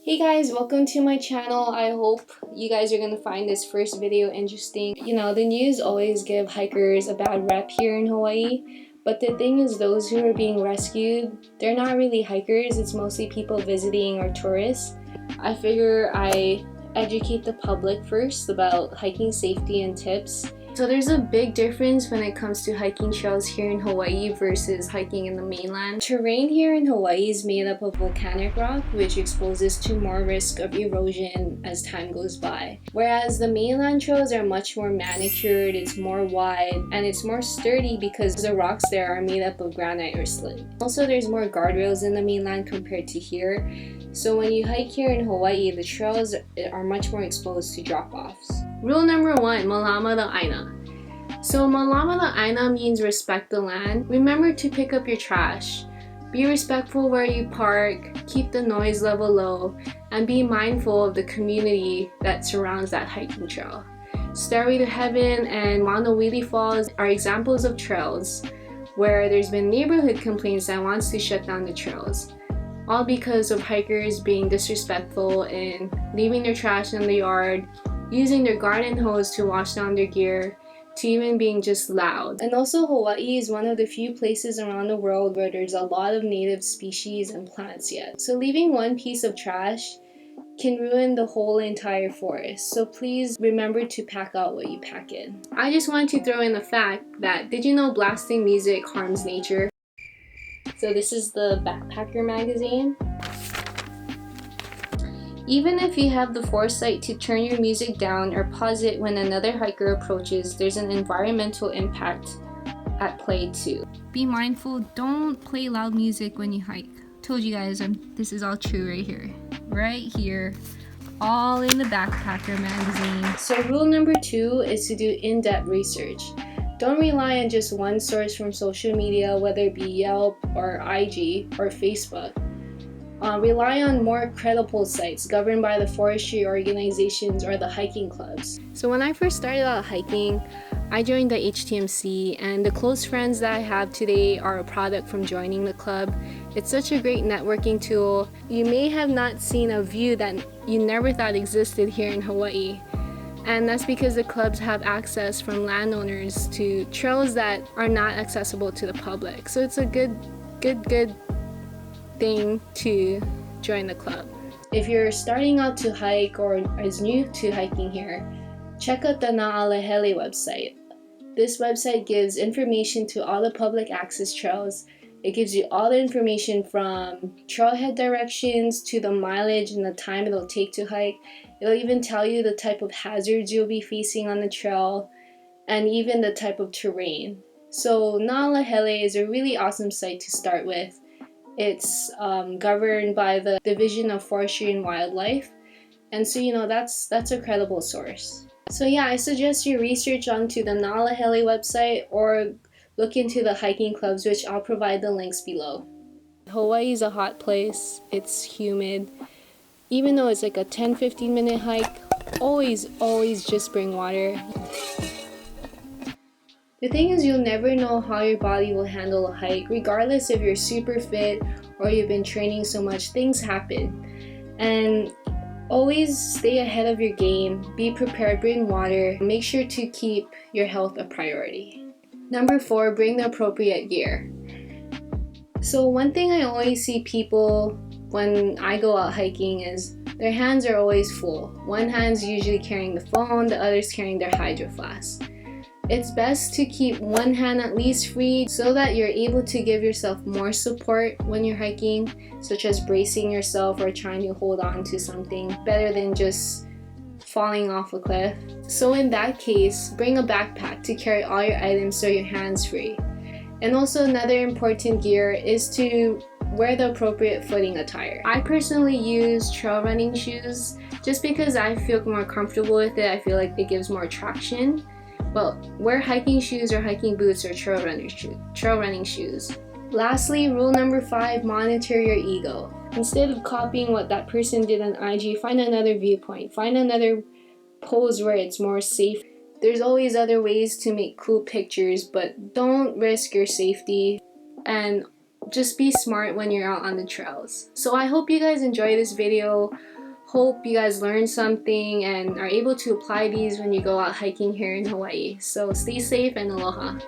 Hey guys, welcome to my channel. I hope you guys are gonna find this first video interesting. You know, the news always give hikers a bad rep here in Hawaii, but the thing is those who are being rescued, they're not really hikers, it's mostly people visiting or tourists. I figure I educate the public first about hiking safety and tips. So there's a big difference when it comes to hiking trails here in Hawaii versus hiking in the mainland. Terrain here in Hawaii is made up of volcanic rock, which exposes to more risk of erosion as time goes by. Whereas the mainland trails are much more manicured, it's more wide, and it's more sturdy because the rocks there are made up of granite or slate. Also, there's more guardrails in the mainland compared to here. So when you hike here in Hawaii, the trails are much more exposed to drop-offs. Rule number 1, Malama the Aina. So Malama the Aina means respect the land. Remember to pick up your trash. Be respectful where you park, keep the noise level low, and be mindful of the community that surrounds that hiking trail. Stairway to Heaven and Manawili Falls are examples of trails where there's been neighborhood complaints that wants to shut down the trails. All because of hikers being disrespectful and leaving their trash in the yard, using their garden hose to wash down their gear, to even being just loud. And also, Hawaii is one of the few places around the world where there's a lot of native species and plants yet. So leaving one piece of trash can ruin the whole entire forest. So please remember to pack out what you pack in. I just wanted to throw in the fact that, did you know blasting music harms nature? So this is the Backpacker magazine. Even if you have the foresight to turn your music down or pause it when another hiker approaches, there's an environmental impact at play too. Be mindful, don't play loud music when you hike. Told you guys, this is all true right here. Right here. All in the Backpacker magazine. So rule number 2 is to do in-depth research. Don't rely on just one source from social media, whether it be Yelp or IG or Facebook. Rely on more credible sites governed by the forestry organizations or the hiking clubs. So when I first started out hiking, I joined the HTMC, and the close friends that I have today are a product from joining the club. It's such a great networking tool. You may have not seen a view that you never thought existed here in Hawaii. And that's because the clubs have access from landowners to trails that are not accessible to the public. So it's a good thing to join the club. If you're starting out to hike or is new to hiking here, check out the Na'alehele website. This website gives information to all the public access trails. It gives you all the information from trailhead directions to the mileage and the time it'll take to hike. It'll even tell you the type of hazards you'll be facing on the trail and even the type of terrain. So Na'alehele is a really awesome site to start with. It's governed by the Division of Forestry and Wildlife, and so that's a credible source. So yeah, I suggest you research onto the Na'alehele website or look into the hiking clubs, which I'll provide the links below. Hawaii is a hot place, it's humid. Even though it's like a 10-15 minute hike, always just bring water. The thing is, you'll never know how your body will handle a hike. Regardless if you're super fit or you've been training so much, things happen. And always stay ahead of your game, be prepared, bring water, make sure to keep your health a priority. Number 4, bring the appropriate gear. So one thing I always see people when I go out hiking is their hands are always full. One hand's usually carrying the phone, the other's carrying their hydro flask. It's best to keep one hand at least free so that you're able to give yourself more support when you're hiking, such as bracing yourself or trying to hold on to something, better than just falling off a cliff. So in that case, bring a backpack to carry all your items so your hand's free. And also another important gear is to wear the appropriate footing attire. I personally use trail running shoes just because I feel more comfortable with it. I feel like it gives more traction. But wear hiking shoes or hiking boots or trail running shoes. Lastly, rule number 5, monitor your ego. Instead of copying what that person did on IG, find another viewpoint. Find another pose where it's more safe. There's always other ways to make cool pictures, but don't risk your safety and just be smart when you're out on the trails. So I hope you guys enjoy this video. Hope you guys learned something and are able to apply these when you go out hiking here in Hawaii. So stay safe and aloha.